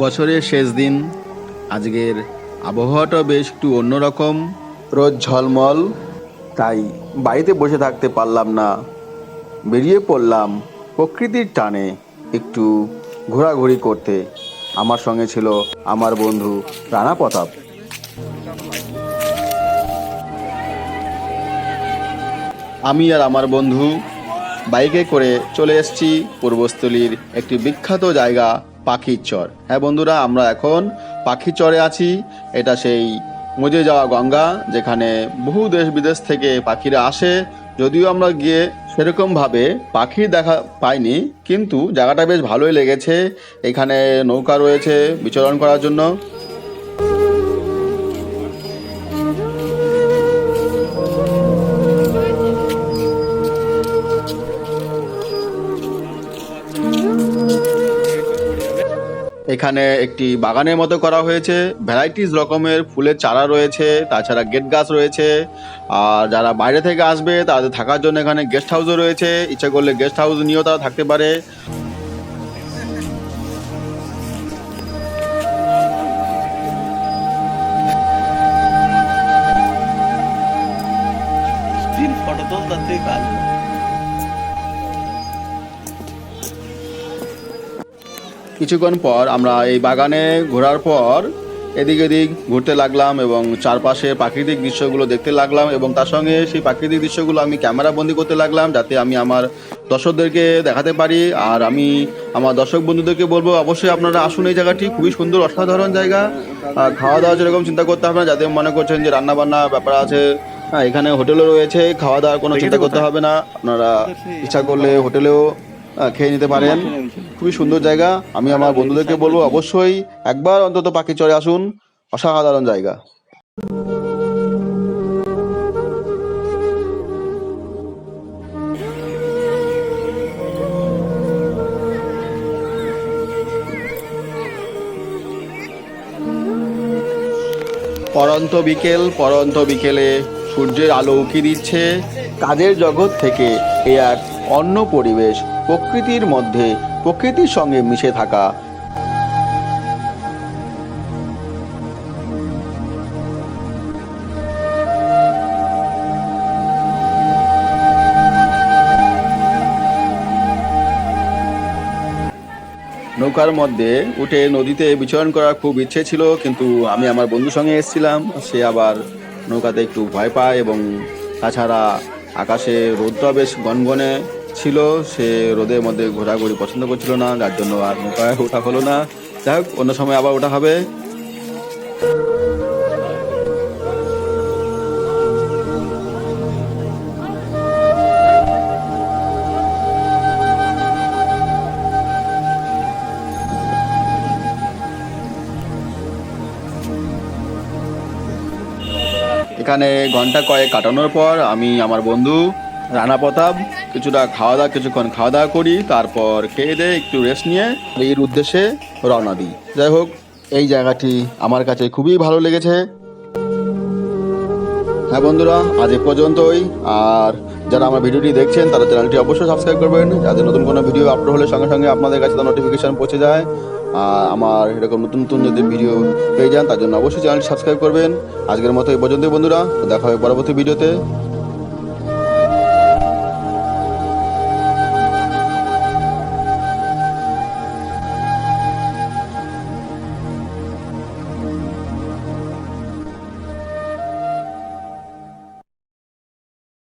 বছরের শেষ দিন, আজকের আবহাওয়াটা বেশ একটু অন্যরকম। রোদ ঝলমল, তাই বাড়িতে বসে থাকতে পারলাম না, বেরিয়ে পড়লাম প্রকৃতির টানে একটু ঘোরাঘুরি করতে। আমার সঙ্গে ছিল আমার বন্ধু রানা প্রতাপ। আমি আর আমার বন্ধু বাইকে করে চলে এসেছি পূর্বস্থলীর একটি বিখ্যাত জায়গা পাখির চর। হ্যাঁ বন্ধুরা, আমরা এখন পাখির চরে আছি। এটা সেই মজে যাওয়া গঙ্গা, যেখানে বহু দেশ বিদেশ থেকে পাখিরা আসে। যদিও আমরা গিয়ে সেরকমভাবে পাখি দেখা পাইনি, কিন্তু জায়গাটা বেশ ভালোই লেগেছে। এখানে নৌকা রয়েছে বিচরণ করার জন্য। এখানে একটি বাগানের মতো করা হয়েছে, ভ্যারাইটিস রকমের ফুলের চারা রয়েছে, তাছাড়া গেট গাছ রয়েছে। আর যারা বাইরে থেকে আসবে তাদের থাকার জন্য এখানে গেস্ট হাউসও রয়েছে, ইচ্ছা করলে গেস্ট হাউস নিয়েও তারা থাকতে পারে। কিছুক্ষণ পর আমরা এই বাগানে ঘোরার পর এদিক এদিক ঘুরতে লাগলাম এবং চারপাশে প্রাকৃতিক দৃশ্যগুলো দেখতে লাগলাম, এবং তার সঙ্গে সেই প্রাকৃতিক দৃশ্যগুলো আমি ক্যামেরা বন্দি করতে লাগলাম, যাতে আমি আমার দর্শকদেরকে দেখাতে পারি। আর আমি আমার দর্শক বন্ধুদেরকে বলবো, অবশ্যই আপনারা আসুন, এই জায়গাটি খুবই সুন্দর, অসাধারণ জায়গা। খাওয়া দাওয়া যেরকম চিন্তা করতে হবে না, যাতে মনে করছেন যে রান্না বান্না ব্যাপার আছে, হ্যাঁ এখানে হোটেলও রয়েছে, খাওয়া দাওয়ার কোনো চিন্তা করতে হবে না। আপনারা ইচ্ছা করলে হোটেলেও খেয়ে নিতে পারেন। খুবই সুন্দর জায়গা। আমি আমার বন্ধুদেরকে বলবো অবশ্যই একবার অন্তত পাখি চড়ে আসুন, অসাধারণ জায়গা। পরন্ত বিকেলে সূর্যের আলো উকি দিচ্ছে। কাজের জগৎ থেকে এ এক অন্য পরিবেশ, প্রকৃতির মধ্যে প্রকৃতির সঙ্গে মিশে থাকা। নৌকার মধ্যে উঠে নদীতে বিচরণ করার খুব ইচ্ছে ছিল, কিন্তু আমি আমার বন্ধুর সঙ্গে এসেছিলাম, সে আবার নৌকাতে একটু ভয় পায়, এবং তাছাড়া আকাশে রোদটা বেশ গনগনে ছিল, সে রোদের মধ্যে ঘোরাঘুরি পছন্দ করছিল না, যার জন্য আর নৌকায় ওঠা হলো না। যাই হোক, অন্য সময় আবার ওঠা হবে। এখানে ঘন্টা কয়েক কাটানোর পর আমি আমার বন্ধু রানা প্রতাপ কিছুক্ষণ খাওয়া দাওয়া করি, তারপর খেয়ে দিয়ে একটু রেস্ট নিয়ে এর উদ্দেশ্যে রওনা দিই। যাই হোক, এই জায়গাটি আমার কাছে খুবই ভালো লেগেছে। হ্যাঁ বন্ধুরা, আজ এ পর্যন্তই। আর যারা আমার ভিডিওটি দেখছেন তারা চ্যানেলটি অবশ্যই সাবস্ক্রাইব করবেন, যাতে নতুন কোনো ভিডিও আপলোড হলে সঙ্গে সঙ্গে আপনাদের কাছে তার নোটিফিকেশান পৌঁছে যায়। আর আমার এরকম নতুন নতুন যদি ভিডিও পেয়ে যান, তার জন্য অবশ্যই চ্যানেলটি সাবস্ক্রাইব করবেন। আজকের মতো এই পর্যন্তই বন্ধুরা, দেখা হবে পরবর্তী ভিডিওতে।